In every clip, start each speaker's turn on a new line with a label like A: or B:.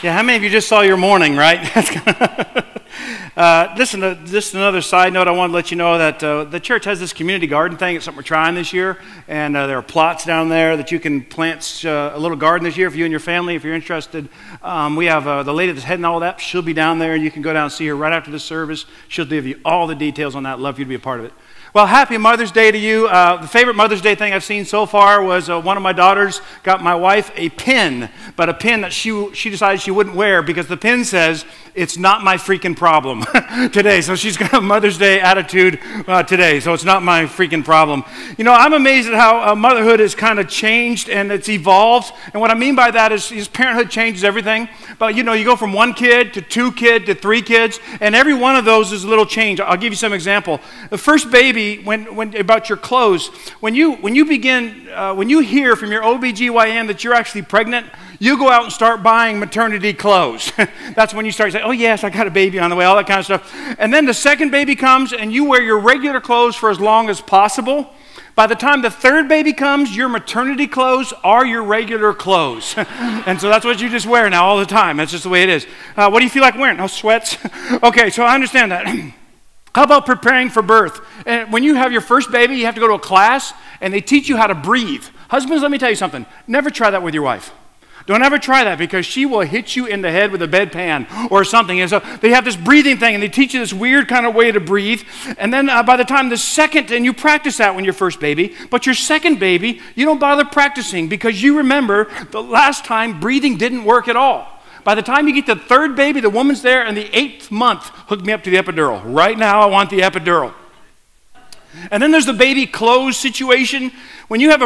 A: Yeah, how many of you just saw your morning, right? Listen, just another side note, I want to let you know that the church has this community garden thing. It's something we're trying this year, and there are plots down there that you can plant a little garden this year for you and your family if you're interested. We have the lady that's heading all that. She'll be down there, and you can go down and see her right after the service. She'll give you all the details on that. Love you to be a part of it. Well, happy Mother's Day to you. The favorite Mother's Day thing I've seen so far was one of my daughters got my wife a pin, but a pin that she decided she wouldn't wear because the pin says, "It's not my freaking problem," today. So she's got a Mother's Day attitude today, so it's not my freaking problem. You know, I'm amazed at how motherhood has kind of changed and it's evolved. And what I mean by that is parenthood changes everything. But, you know, you go from 1 kid to 2 kids to 3 kids, and every one of those is a little change. I'll give you some example. The first baby, when about your clothes, when you hear from your OBGYN that you're actually pregnant, you go out and start buying maternity clothes. That's when you start saying, "Oh yes, I got a baby on the way," all that kind of stuff. And then the second baby comes and you wear your regular clothes for as long as possible. By the time the third baby comes, your maternity clothes are your regular clothes. And so that's what you just wear now all the time. That's just the way it is. What do you feel like wearing? Oh, sweats? Okay, so I understand that. How about preparing for birth? And when you have your first baby, you have to go to a class, and they teach you how to breathe. Husbands, let me tell you something. Never try that with your wife. Don't ever try that because she will hit you in the head with a bedpan or something. And so they have this breathing thing, and they teach you this weird kind of way to breathe. And then by the time the second, and you practice that when your first baby, but your second baby, you don't bother practicing because you remember the last time breathing didn't work at all. By the time you get the third baby, the woman's there, and the 8th month, hook me up to the epidural. Right now, I want the epidural. And then there's the baby clothes situation. When you have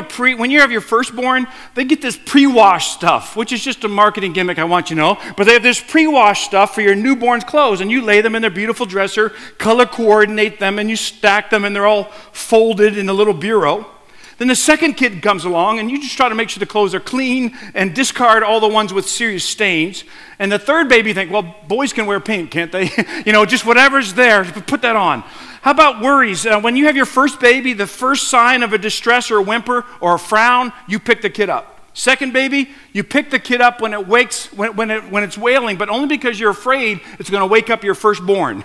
A: your firstborn, they get this pre-wash stuff, which is just a marketing gimmick, I want you to know. But they have this pre-wash stuff for your newborn's clothes, and you lay them in their beautiful dresser, color coordinate them, and you stack them, and they're all folded in a little bureau. Then the second kid comes along, and you just try to make sure the clothes are clean and discard all the ones with serious stains. And the third baby, you think, well, boys can wear pink, can't they? You know, just whatever's there, put that on. How about worries? When you have your first baby, the first sign of a distress or a whimper or a frown, you pick the kid up. Second baby, you pick the kid up when it wakes, when it's wailing, but only because you're afraid it's going to wake up your firstborn.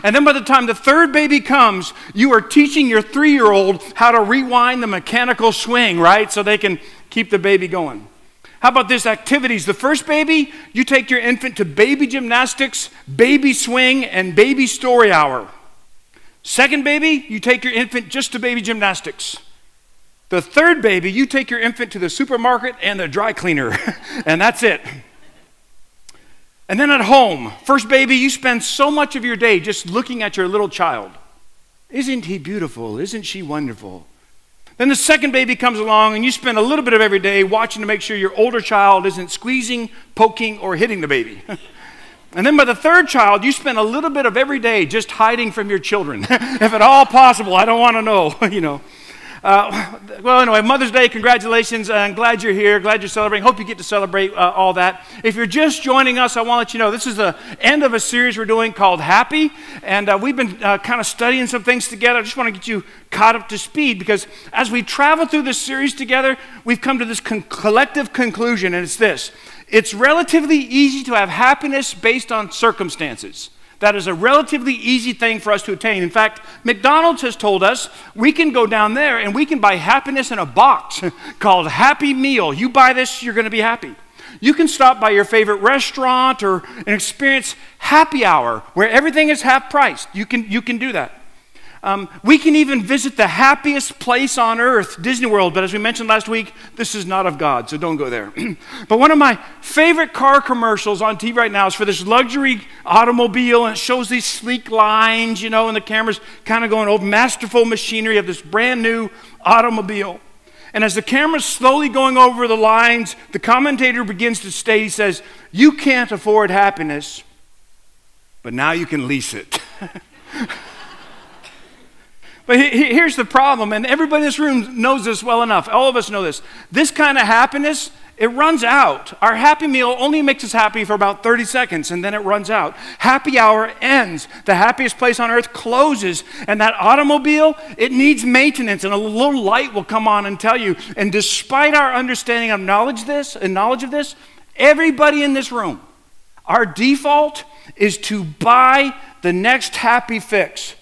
A: And then by the time the third baby comes, you are teaching your 3-year-old how to rewind the mechanical swing, right? So they can keep the baby going. How about this, activities? The first baby, you take your infant to baby gymnastics, baby swing, and baby story hour. Second baby, you take your infant just to baby gymnastics. The third baby, you take your infant to the supermarket and the dry cleaner, and that's it. And then at home, first baby, you spend so much of your day just looking at your little child. Isn't he beautiful? Isn't she wonderful? Then the second baby comes along, and you spend a little bit of every day watching to make sure your older child isn't squeezing, poking, or hitting the baby. And then by the third child, you spend a little bit of every day just hiding from your children. If at all possible, I don't want to know, you know. Well, anyway, Mother's Day, congratulations. I'm glad you're here. Glad you're celebrating. Hope you get to celebrate all that. If you're just joining us, I want to let you know this is the end of a series we're doing called Happy. And we've been kind of studying some things together. I just want to get you caught up to speed because as we travel through this series together, we've come to this collective conclusion, and it's this. It's relatively easy to have happiness based on circumstances. That is a relatively easy thing for us to attain. In fact, McDonald's has told us we can go down there and we can buy happiness in a box called Happy Meal. You buy this, you're going to be happy. You can stop by your favorite restaurant or and experience happy hour where everything is half priced. You can do that. We can even visit the happiest place on earth, Disney World, but as we mentioned last week, this is not of God, so don't go there. But one of my favorite car commercials on TV right now is for this luxury automobile, and it shows these sleek lines, you know, and the camera's kind of going over masterful machinery of this brand new automobile. And as the camera's slowly going over the lines, the commentator begins to state, he says, "You can't afford happiness, but now you can lease it." But here's the problem, and everybody in this room knows this well enough. All of us know this. This kind of happiness it runs out. Our Happy Meal only makes us happy for about 30 seconds, and then it runs out. Happy Hour ends. The happiest place on earth closes, and that automobile, it needs maintenance, and a little light will come on and tell you. And despite our understanding of knowledge of this, everybody in this room, our default is to buy the next happy fix.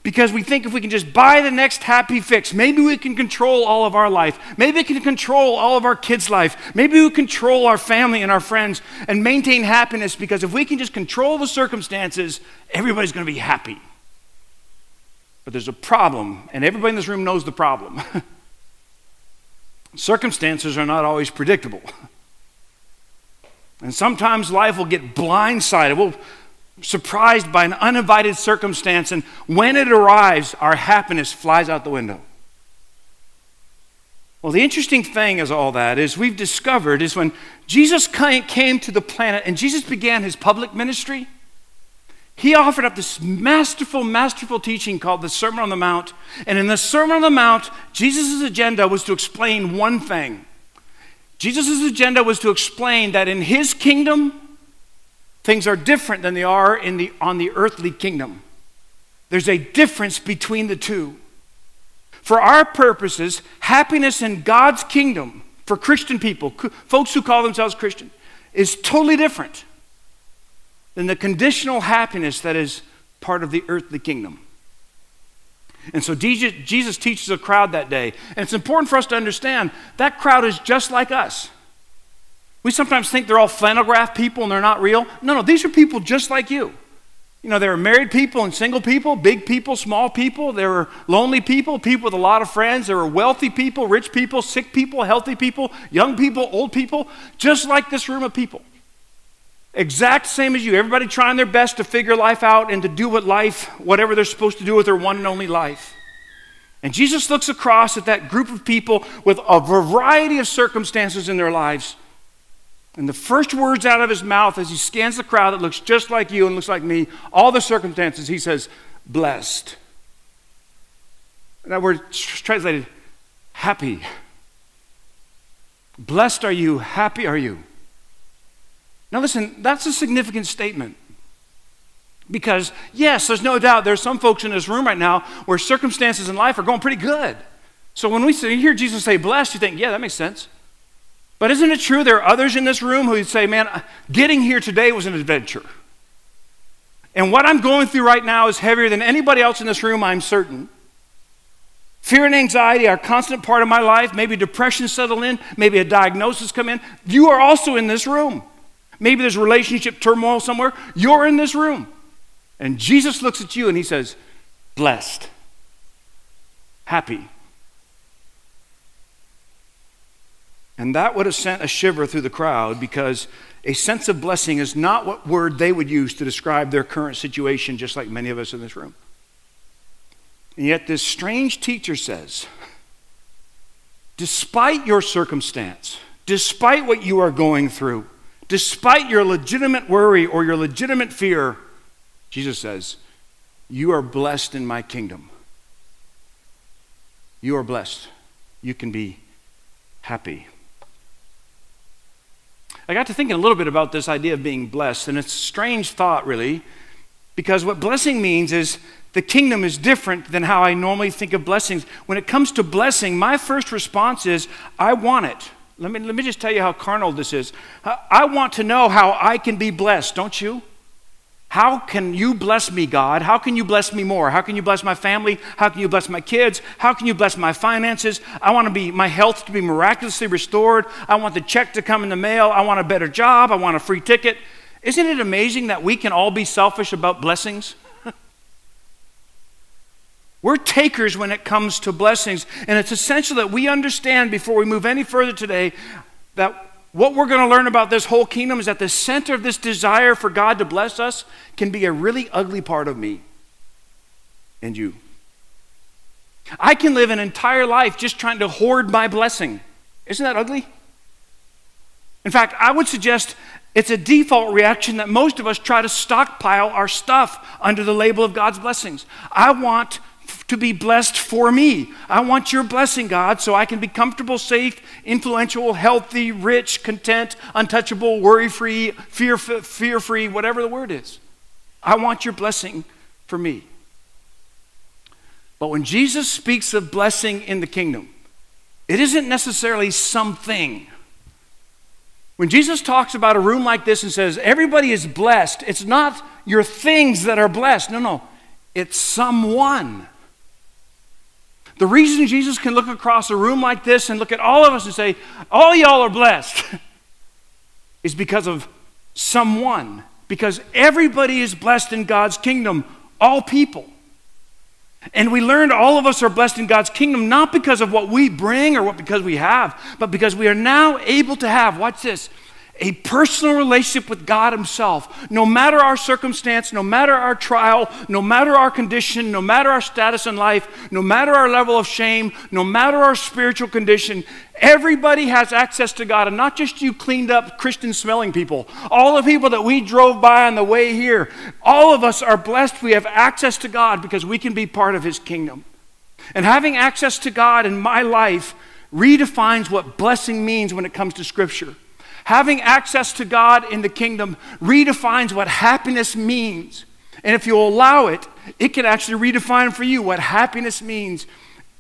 A: Because we think if we can just buy the next happy fix, maybe we can control all of our life. Maybe we can control all of our kids' life. Maybe we control our family and our friends and maintain happiness, because if we can just control the circumstances, everybody's going to be happy. But there's a problem, and everybody in this room knows the problem. Circumstances are not always predictable. And sometimes life will get blindsided. We'll surprised by an uninvited circumstance, and when it arrives, our happiness flies out the window. Well, the interesting thing is all that is we've discovered is when Jesus came to the planet and Jesus began his public ministry, he offered up this masterful teaching called the Sermon on the Mount. And in the Sermon on the Mount, Jesus' agenda was to explain one thing. Jesus' agenda was to explain that in his kingdom, things are different than they are on the earthly kingdom. There's a difference between the two. For our purposes, happiness in God's kingdom, for Christian people, folks who call themselves Christian, is totally different than the conditional happiness that is part of the earthly kingdom. And so Jesus teaches a crowd that day. And it's important for us to understand that crowd is just like us. We sometimes think they're all flannel graph people and they're not real. No, these are people just like you. You know, there are married people and single people, big people, small people. There are lonely people, people with a lot of friends. There are wealthy people, rich people, sick people, healthy people, young people, old people, just like this room of people. Exact same as you. Everybody trying their best to figure life out and to do whatever they're supposed to do with their one and only life. And Jesus looks across at that group of people with a variety of circumstances in their lives. And the first words out of his mouth as he scans the crowd that looks just like you and looks like me, all the circumstances, he says, blessed. And that word translated, happy. Blessed are you, happy are you. Now listen, that's a significant statement. Because yes, there's no doubt there's some folks in this room right now where circumstances in life are going pretty good. So when we hear Jesus say blessed, you think, yeah, that makes sense. But isn't it true there are others in this room who say, man, getting here today was an adventure. And what I'm going through right now is heavier than anybody else in this room, I'm certain. Fear and anxiety are a constant part of my life. Maybe depression settled in. Maybe a diagnosis come in. You are also in this room. Maybe there's relationship turmoil somewhere. You're in this room. And Jesus looks at you and he says, blessed, happy. And that would have sent a shiver through the crowd, because a sense of blessing is not what word they would use to describe their current situation, just like many of us in this room. And yet this strange teacher says, despite your circumstance, despite what you are going through, despite your legitimate worry or your legitimate fear, Jesus says, you are blessed in my kingdom. You are blessed. You can be happy. I got to thinking a little bit about this idea of being blessed, and it's a strange thought, really, because what blessing means is the kingdom is different than how I normally think of blessings. When it comes to blessing, my first response is, I want it. Let me just tell you how carnal this is. I want to know how I can be blessed, don't you? How can you bless me, God? How can you bless me more? How can you bless my family? How can you bless my kids? How can you bless my finances? I want my health to be miraculously restored. I want the check to come in the mail. I want a better job. I want a free ticket. Isn't it amazing that we can all be selfish about blessings? We're takers when it comes to blessings, and it's essential that we understand before we move any further today that what we're going to learn about this whole kingdom is that the center of this desire for God to bless us can be a really ugly part of me and you. I can live an entire life just trying to hoard my blessing. Isn't that ugly? In fact, I would suggest it's a default reaction that most of us try to stockpile our stuff under the label of God's blessings. I want to be blessed for me. I want your blessing, God, so I can be comfortable, safe, influential, healthy, rich, content, untouchable, worry-free, fear-free, whatever the word is. I want your blessing for me. But when Jesus speaks of blessing in the kingdom, it isn't necessarily something. When Jesus talks about a room like this and says, everybody is blessed, it's not your things that are blessed. No. It's someone. The reason Jesus can look across a room like this and look at all of us and say, all y'all are blessed, is because of someone. Because everybody is blessed in God's kingdom, all people. And we learned all of us are blessed in God's kingdom, not because of what we bring or because we have, but because we are now able to have, watch this, a personal relationship with God himself. No matter our circumstance, no matter our trial, no matter our condition, no matter our status in life, no matter our level of shame, no matter our spiritual condition, everybody has access to God. And not just you cleaned up Christian smelling people. All the people that we drove by on the way here, all of us are blessed. We have access to God because we can be part of his kingdom. And having access to God in my life redefines what blessing means when it comes to Scripture. Having access to God in the kingdom redefines what happiness means. And if you'll allow it, it can actually redefine for you what happiness means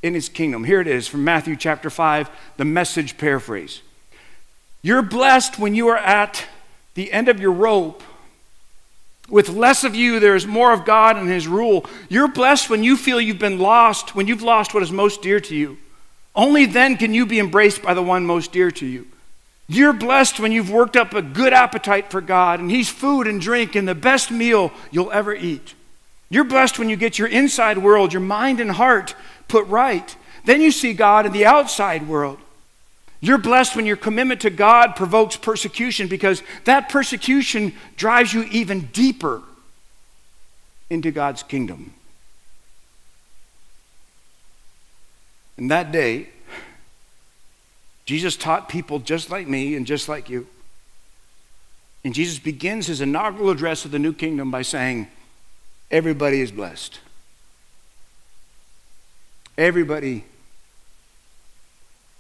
A: in his kingdom. Here it is from Matthew chapter 5, the Message paraphrase. You're blessed when you are at the end of your rope. With less of you, there is more of God and his rule. You're blessed when you feel you've been lost, when you've lost what is most dear to you. Only then can you be embraced by the one most dear to you. You're blessed when you've worked up a good appetite for God and he's food and drink and the best meal you'll ever eat. You're blessed when you get your inside world, your mind and heart put right. Then you see God in the outside world. You're blessed when your commitment to God provokes persecution because that persecution drives you even deeper into God's kingdom. And that day, Jesus taught people just like me and just like you. And Jesus begins his inaugural address of the new kingdom by saying, everybody is blessed. Everybody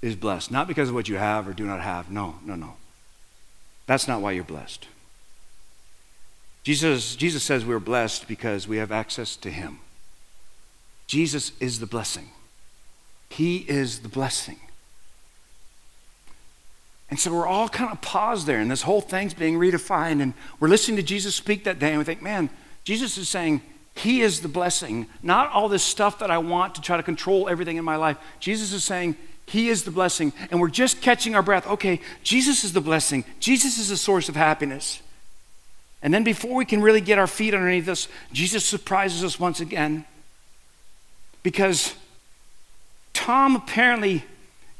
A: is blessed. Not because of what you have or do not have. No. That's not why you're blessed. Jesus says we're blessed because we have access to him. Jesus is the blessing. He is the blessing. And so we're all kind of paused there, and this whole thing's being redefined, and we're listening to Jesus speak that day, and we think, man, Jesus is saying he is the blessing, not all this stuff that I want to try to control everything in my life. Jesus is saying he is the blessing, and we're just catching our breath. Okay, Jesus is the blessing. Jesus is the source of happiness. And then before we can really get our feet underneath us, Jesus surprises us once again, because Tom apparently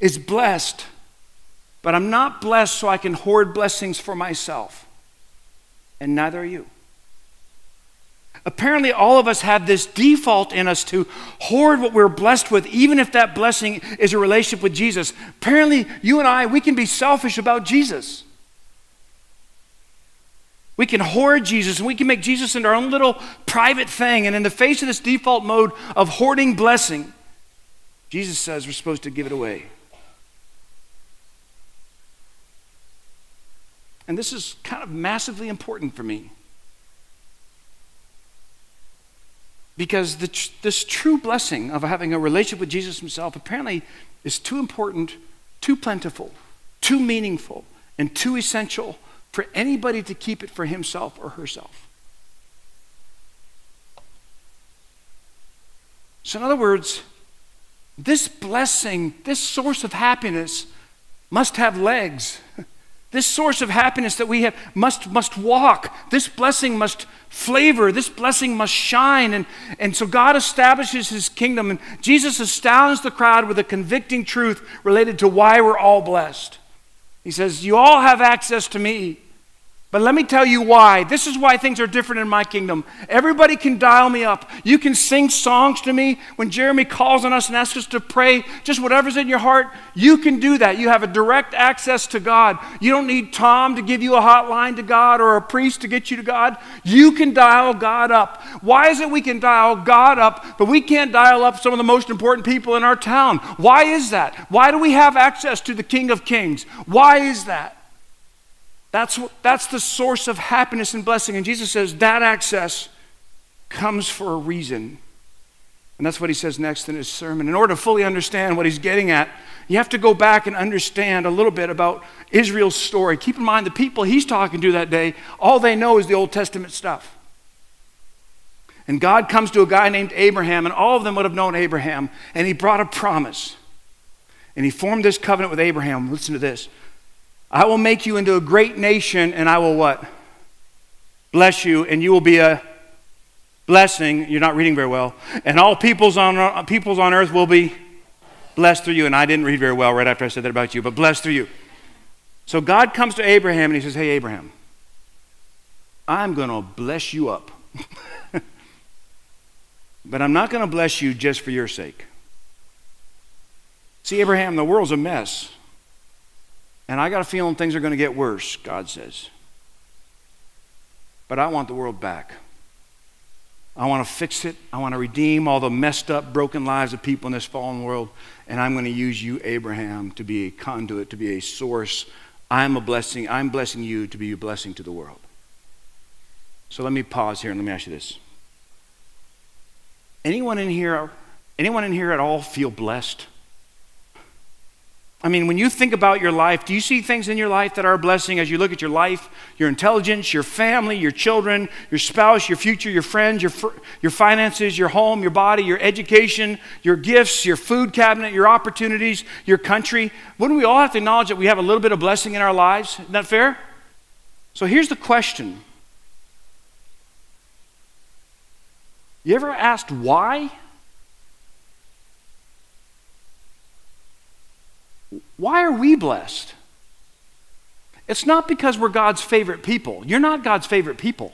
A: is blessed, but I'm not blessed so I can hoard blessings for myself. And neither are you. Apparently all of us have this default in us to hoard what we're blessed with, even if that blessing is a relationship with Jesus. Apparently you and I, we can be selfish about Jesus. We can hoard Jesus and we can make Jesus into our own little private thing. And in the face of this default mode of hoarding blessing, Jesus says we're supposed to give it away. And this is kind of massively important for me. Because this true blessing of having a relationship with Jesus himself apparently is too important, too plentiful, too meaningful, and too essential for anybody to keep it for himself or herself. So in other words, this blessing, this source of happiness must have legs. This source of happiness that we have must walk. This blessing must flavor. This blessing must shine. And so God establishes his kingdom. And Jesus astounds the crowd with a convicting truth related to why we're all blessed. He says, you all have access to me. But let me tell you why. This is why things are different in my kingdom. Everybody can dial me up. You can sing songs to me. When Jeremy calls on us and asks us to pray, just whatever's in your heart, you can do that. You have a direct access to God. You don't need Tom to give you a hotline to God or a priest to get you to God. You can dial God up. Why is it we can dial God up, but we can't dial up some of the most important people in our town? Why is that? Why do we have access to the King of Kings? Why is that? That's the source of happiness and blessing. And Jesus says that access comes for a reason. And that's what he says next in his sermon. In order to fully understand what he's getting at, you have to go back and understand a little bit about Israel's story. Keep in mind the people he's talking to that day, all they know is the Old Testament stuff. And God comes to a guy named Abraham, and all of them would have known Abraham, and he brought a promise. And he formed this covenant with Abraham. Listen to this. I will make you into a great nation, and I will what? Bless you, and you will be a blessing. You're not reading very well. And all peoples on earth will be blessed through you. And I didn't read very well right after I said that about you, but blessed through you. So God comes to Abraham, and he says, hey, Abraham, I'm going to bless you up. But I'm not going to bless you just for your sake. See, Abraham, the world's a mess. And I got a feeling things are going to get worse, God says. But I want the world back. I want to fix it. I want to redeem all the messed up, broken lives of people in this fallen world. And I'm going to use you, Abraham, to be a conduit, to be a source. I'm blessing you to be a blessing to the world. So let me pause here and let me ask you this. Anyone in here at all feel blessed? I mean, when you think about your life, do you see things in your life that are a blessing as you look at your life, your intelligence, your family, your children, your spouse, your future, your friends, your finances, your home, your body, your education, your gifts, your food cabinet, your opportunities, your country? Wouldn't we all have to acknowledge that we have a little bit of blessing in our lives? Isn't that fair? So here's the question. You ever asked why? Why are we blessed? It's not because we're God's favorite people. You're not God's favorite people.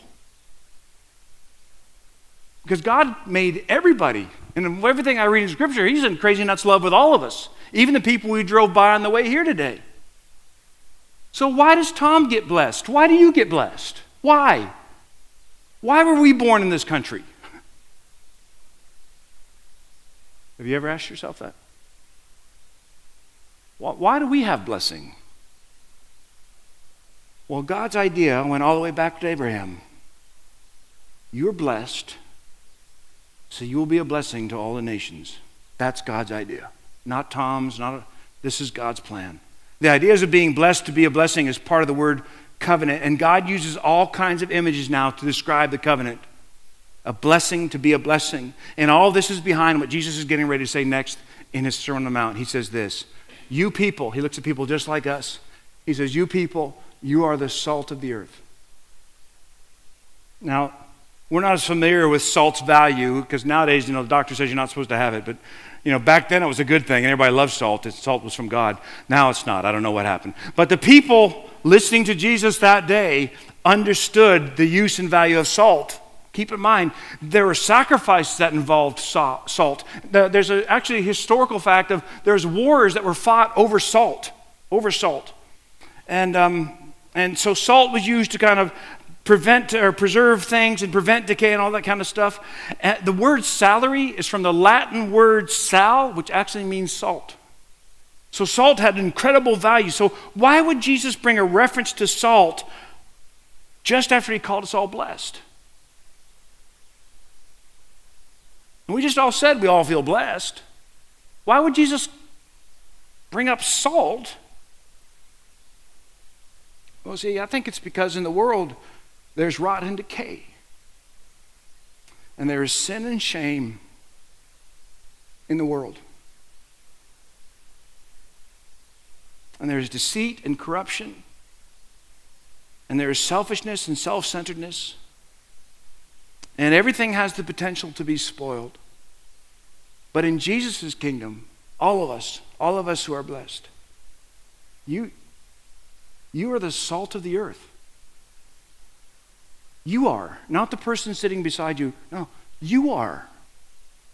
A: Because God made everybody. And everything I read in Scripture, He's in crazy nuts love with all of us. Even the people we drove by on the way here today. So why does Tom get blessed? Why do you get blessed? Why? Why were we born in this country? Have you ever asked yourself that? Why do we have blessing? Well, God's idea went all the way back to Abraham. You're blessed, so you will be a blessing to all the nations. That's God's idea. Not Tom's, this is God's plan. The ideas of being blessed to be a blessing is part of the word covenant, and God uses all kinds of images now to describe the covenant. A blessing to be a blessing. And all this is behind what Jesus is getting ready to say next in his Sermon on the Mount. He says this, you people, he looks at people just like us. He says, you people, you are the salt of the earth. Now, we're not as familiar with salt's value because nowadays, the doctor says you're not supposed to have it. But, back then it was a good thing and everybody loved salt. Salt was from God. Now it's not. I don't know what happened. But the people listening to Jesus that day understood the use and value of salt. Keep in mind, there were sacrifices that involved salt. There's actually a historical fact of there's wars that were fought over salt. And so salt was used to kind of prevent or preserve things and prevent decay and all that kind of stuff. The word salary is from the Latin word sal, which actually means salt. So salt had incredible value. So why would Jesus bring a reference to salt just after he called us all blessed? And we just all said we all feel blessed. Why would Jesus bring up salt? Well, see, I think it's because in the world there's rot and decay. And there is sin and shame in the world. And there is deceit and corruption. And there is selfishness and self-centeredness. And everything has the potential to be spoiled. But in Jesus' kingdom, all of us who are blessed, you are the salt of the earth. You are, not the person sitting beside you. No, you are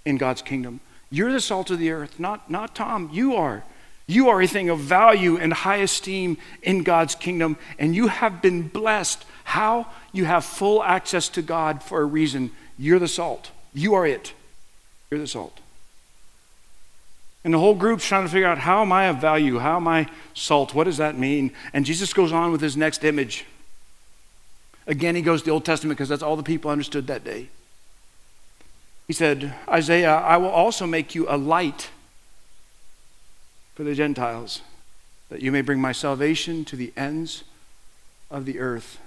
A: in God's kingdom. You're the salt of the earth, not Tom. You are. You are a thing of value and high esteem in God's kingdom, and you have been blessed. How? You have full access to God for a reason. You're the salt. You are it. You're the salt. And the whole group's trying to figure out, how am I of value? How am I salt? What does that mean? And Jesus goes on with his next image. Again, he goes to the Old Testament because that's all the people understood that day. He said, Isaiah, I will also make you a light for the Gentiles, that you may bring my salvation to the ends of the earth.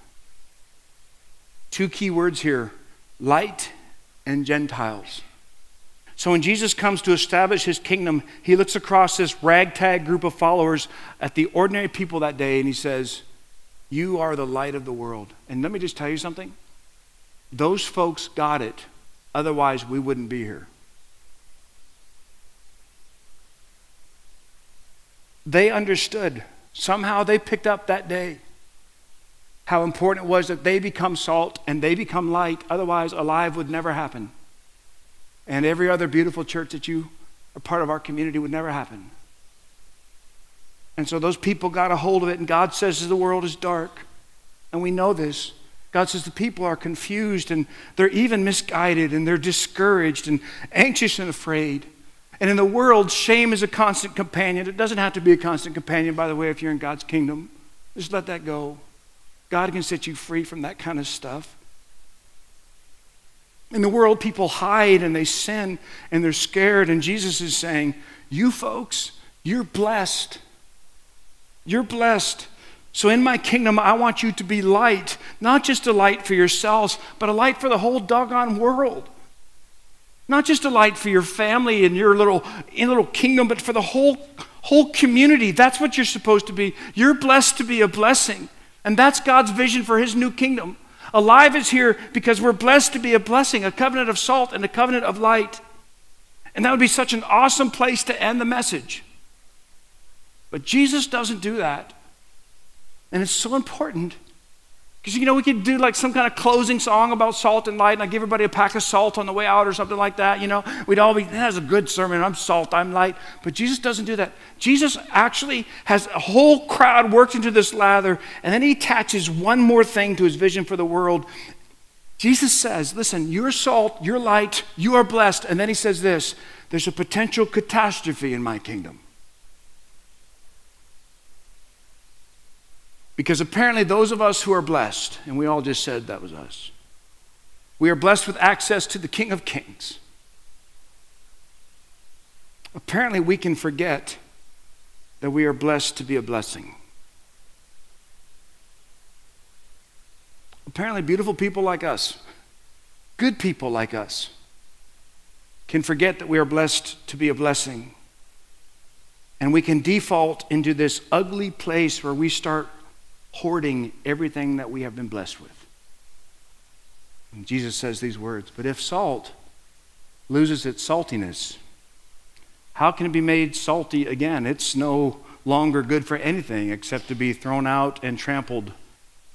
A: Two key words here, light and Gentiles. So when Jesus comes to establish his kingdom, he looks across this ragtag group of followers at the ordinary people that day, and he says, you are the light of the world. And let me just tell you something. Those folks got it. Otherwise, we wouldn't be here. They understood. Somehow they picked up that day how important it was that they become salt and they become light. Otherwise, alive would never happen. And every other beautiful church that you are part of our community would never happen. And so those people got a hold of it, and God says the world is dark. And we know this. God says the people are confused, and they're even misguided, and they're discouraged and anxious and afraid. And in the world, shame is a constant companion. It doesn't have to be a constant companion, by the way, if you're in God's kingdom. Just let that go. God can set you free from that kind of stuff. In the world, people hide and they sin and they're scared. And Jesus is saying, you folks, you're blessed. You're blessed. So in my kingdom, I want you to be light. Not just a light for yourselves, but a light for the whole doggone world. Not just a light for your family and your little kingdom, but for the whole community. That's what you're supposed to be. You're blessed to be a blessing. And that's God's vision for his new kingdom. Alive is here because we're blessed to be a blessing, a covenant of salt and a covenant of light. And that would be such an awesome place to end the message. But Jesus doesn't do that. And it's so important. Because, we could do like some kind of closing song about salt and light, and I give everybody a pack of salt on the way out or something like that. We'd all be, that's a good sermon. I'm salt, I'm light. But Jesus doesn't do that. Jesus actually has a whole crowd worked into this lather, and then he attaches one more thing to his vision for the world. Jesus says, listen, you're salt, you're light, you are blessed. And then he says this, there's a potential catastrophe in my kingdom. Because apparently those of us who are blessed, and we all just said that was us, we are blessed with access to the King of Kings. Apparently we can forget that we are blessed to be a blessing. Apparently beautiful people like us, good people like us, can forget that we are blessed to be a blessing. And we can default into this ugly place where we start hoarding everything that we have been blessed with. And Jesus says these words, but if salt loses its saltiness, how can it be made salty again? It's no longer good for anything except to be thrown out and trampled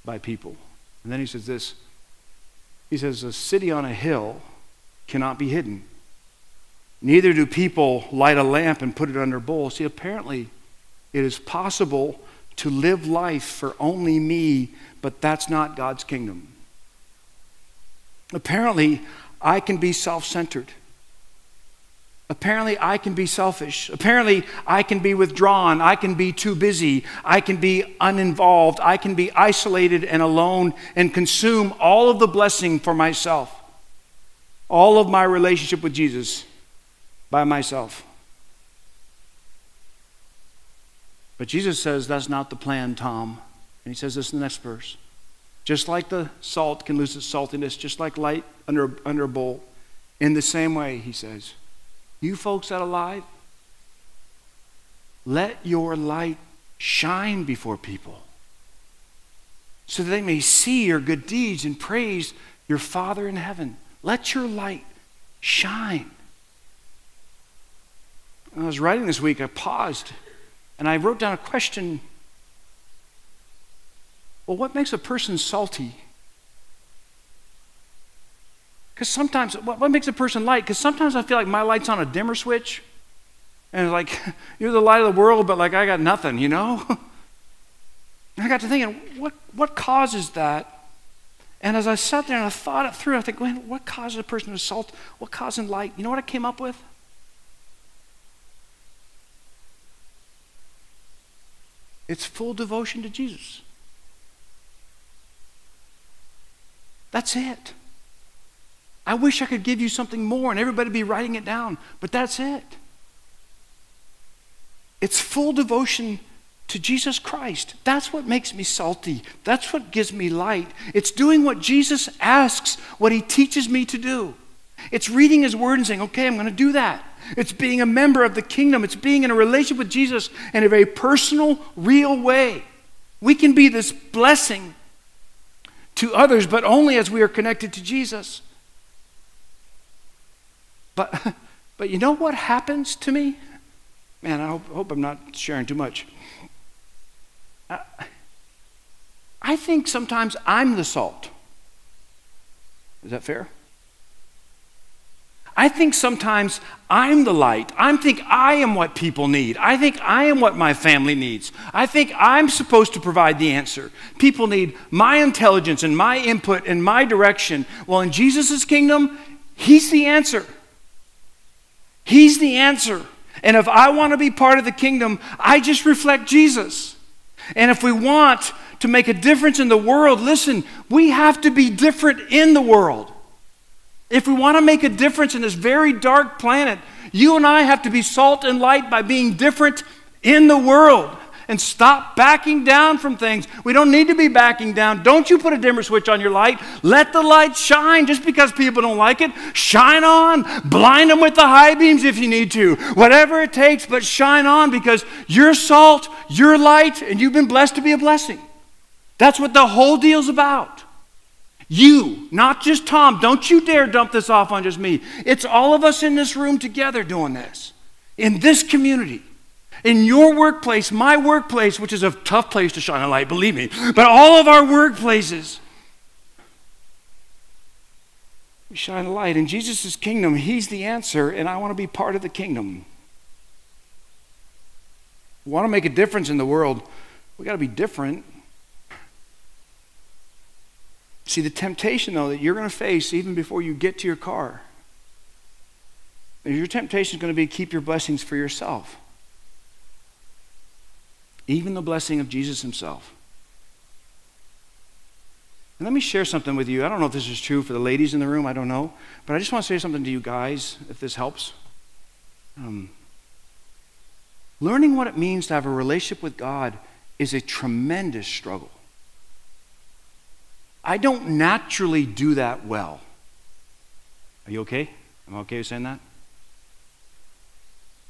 A: by people. And then he says this, he says, a city on a hill cannot be hidden. Neither do people light a lamp and put it under a bowl. See, apparently it is possible to live life for only me, but that's not God's kingdom. Apparently, I can be self-centered. Apparently, I can be selfish. Apparently, I can be withdrawn. I can be too busy. I can be uninvolved. I can be isolated and alone and consume all of the blessing for myself. All of my relationship with Jesus by myself. But Jesus says that's not the plan, Tom. And he says this in the next verse. Just like the salt can lose its saltiness, just like light under a bowl, in the same way, he says, you folks that are alive, let your light shine before people so that they may see your good deeds and praise your Father in heaven. Let your light shine. When I was writing this week, I paused and I wrote down a question. Well, what makes a person salty? Because sometimes, what makes a person light? Because sometimes I feel like my light's on a dimmer switch. And it's like, you're the light of the world, but like I got nothing, you know? And I got to thinking, what causes that? And as I sat there and I thought it through, I think, what causes a person to salt? What causes light? You know what I came up with? It's full devotion to Jesus. That's it. I wish I could give you something more and everybody be writing it down, but that's it. It's full devotion to Jesus Christ. That's what makes me salty. That's what gives me light. It's doing what Jesus asks, what he teaches me to do. It's reading his word and saying, okay, I'm going to do that. It's being a member of the kingdom. It's being in a relationship with Jesus in a very personal, real way. We can be this blessing to others, but only as we are connected to Jesus. But you know what happens to me? Man, I hope I'm not sharing too much. I think sometimes I'm the salt. Is that fair? I think sometimes I'm the light. I think I am what people need. I think I am what my family needs. I think I'm supposed to provide the answer. People need my intelligence and my input and my direction. Well, in Jesus' kingdom, he's the answer. He's the answer. And if I want to be part of the kingdom, I just reflect Jesus. And if we want to make a difference in the world, listen, we have to be different in the world. If we want to make a difference in this very dark planet, you and I have to be salt and light by being different in the world and stop backing down from things. We don't need to be backing down. Don't you put a dimmer switch on your light. Let the light shine just because people don't like it. Shine on. Blind them with the high beams if you need to. Whatever it takes, but shine on because you're salt, you're light, and you've been blessed to be a blessing. That's what the whole deal's about. You, not just Tom. Don't you dare dump this off on just me. It's all of us in this room together doing this. In this community. In your workplace, my workplace, which is a tough place to shine a light, believe me. But all of our workplaces, we shine a light. In Jesus' kingdom, he's the answer, and I want to be part of the kingdom. We want to make a difference in the world. We got to be different. See, the temptation, though, that you're going to face even before you get to your car, your temptation is going to be to keep your blessings for yourself. Even the blessing of Jesus himself. And let me share something with you. I don't know if this is true for the ladies in the room. I don't know. But I just want to say something to you guys, if this helps. Learning what it means to have a relationship with God is a tremendous struggle. I don't naturally do that well. Are you okay? Am I okay with saying that?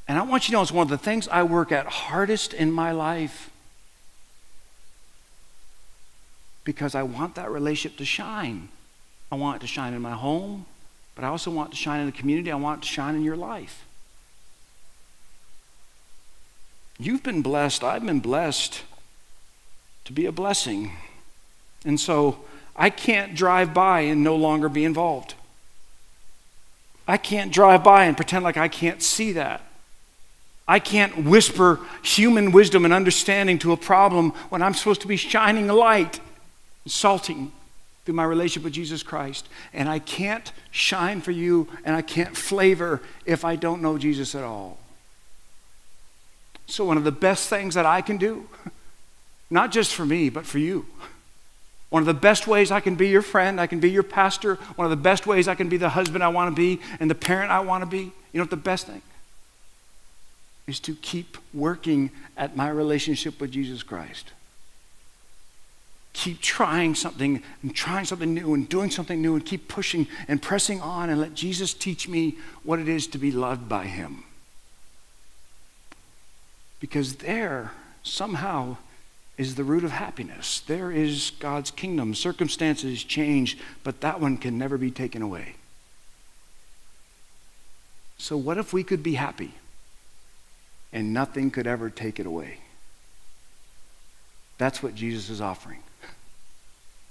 A: And I want you to know it's one of the things I work at hardest in my life because I want that relationship to shine. I want it to shine in my home, but I also want it to shine in the community. I want it to shine in your life. You've been blessed. I've been blessed to be a blessing. And so I can't drive by and no longer be involved. I can't drive by and pretend like I can't see that. I can't whisper human wisdom and understanding to a problem when I'm supposed to be shining a light, salting through my relationship with Jesus Christ. And I can't shine for you and I can't flavor if I don't know Jesus at all. So one of the best things that I can do, not just for me, but for you, one of the best ways I can be your friend, I can be your pastor, one of the best ways I can be the husband I want to be and the parent I want to be, you know what the best thing is? To keep working at my relationship with Jesus Christ. Keep trying something and trying something new and doing something new and keep pushing and pressing on and let Jesus teach me what it is to be loved by him. Because there, somehow, is the root of happiness. There is God's kingdom. Circumstances change, but that one can never be taken away. So what if we could be happy and nothing could ever take it away? That's what Jesus is offering.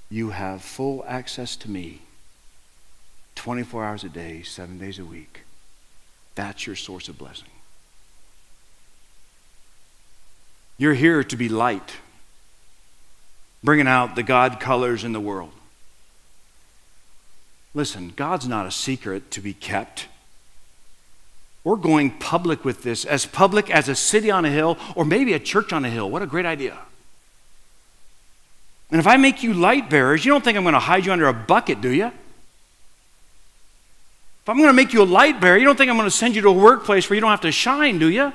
A: You have full access to me 24 hours a day, 7 days a week. That's your source of blessing. You're here to be light, bringing out the God colors in the world. Listen, God's not a secret to be kept. We're going public with this, as public as a city on a hill or maybe a church on a hill. What a great idea. And if I make you light bearers, you don't think I'm going to hide you under a bucket, do you? If I'm going to make you a light bearer, you don't think I'm going to send you to a workplace where you don't have to shine, do you?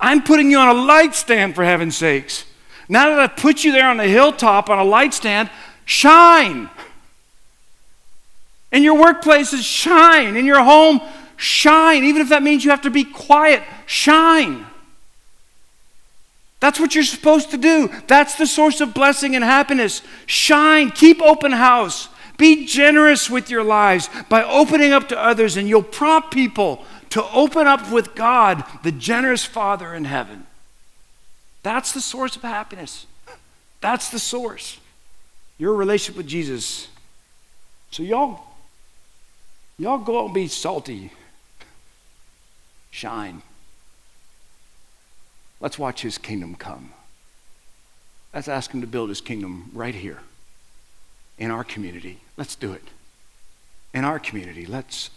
A: I'm putting you on a light stand, for heaven's sakes. Now that I've put you there on the hilltop on a light stand, shine. In your workplaces, shine. In your home, shine. Even if that means you have to be quiet, shine. That's what you're supposed to do. That's the source of blessing and happiness. Shine. Keep open house. Be generous with your lives by opening up to others, and you'll prompt people to open up with God, the generous Father in heaven. That's the source of happiness. That's the source. Your relationship with Jesus. So y'all go out and be salty. Shine. Let's watch his kingdom come. Let's ask him to build his kingdom right here in our community. Let's do it. In our community, let's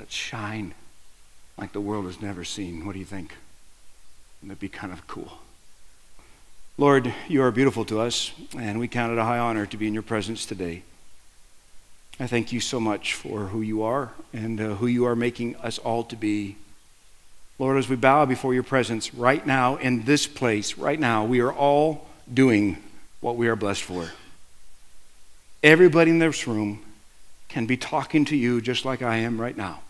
A: shine like the world has never seen. What do you think? Wouldn't it be kind of cool? Lord, you are beautiful to us, and we count it a high honor to be in your presence today. I thank you so much for who you are and who you are making us all to be. Lord, as we bow before your presence right now in this place, right now, we are all doing what we are blessed for. Everybody in this room can be talking to you just like I am right now.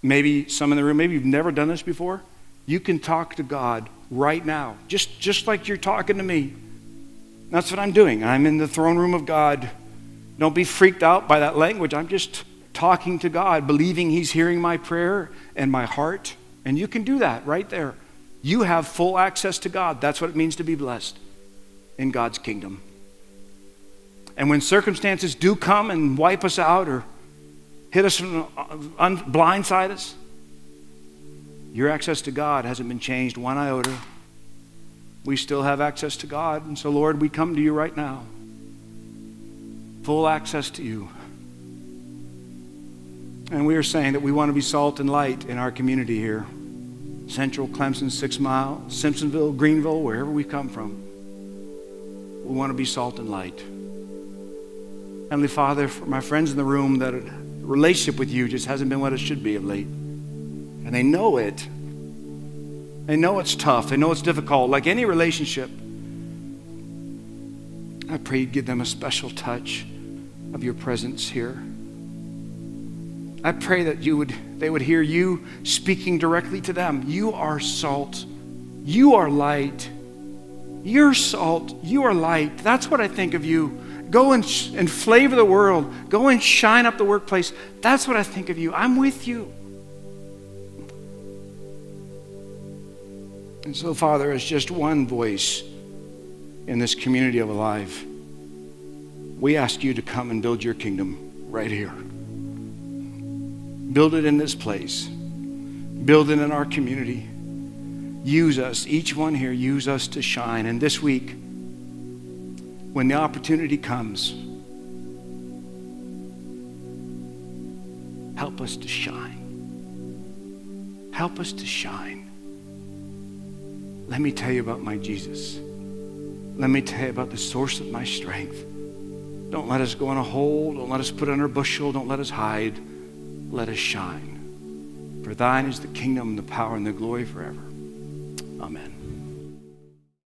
A: Maybe some in the room, maybe you've never done this before. You can talk to God right now, just like you're talking to me. That's what I'm doing. I'm in the throne room of God. Don't be freaked out by that language. I'm just talking to God, believing he's hearing my prayer and my heart. And you can do that right there. You have full access to God. That's what it means to be blessed in God's kingdom. And when circumstances do come and wipe us out or hit us from blindside us, your access to God hasn't been changed one iota. We still have access to God. And so, Lord, we come to you right now. Full access to you. And we are saying that we want to be salt and light in our community here. Central, Clemson, 6 Mile, Simpsonville, Greenville, wherever we come from. We want to be salt and light. Heavenly Father, for my friends in the room, that a relationship with you just hasn't been what it should be of late. And they know it. They know it's tough. They know it's difficult. Like any relationship, I pray you'd give them a special touch of your presence here. I pray that they would hear you speaking directly to them. You are salt. You are light. You're salt. You are light. That's what I think of you. Go and flavor the world. Go and shine up the workplace. That's what I think of you. I'm with you. And so, Father, as just one voice in this community of Alive, we ask you to come and build your kingdom right here. Build it in this place. Build it in our community. Use us, each one here, use us to shine. And this week, when the opportunity comes, help us to shine. Help us to shine. Let me tell you about my Jesus. Let me tell you about the source of my strength. Don't let us go in a hole. Don't let us put under a bushel. Don't let us hide. Let us shine. For thine is the kingdom, the power, and the glory forever. Amen.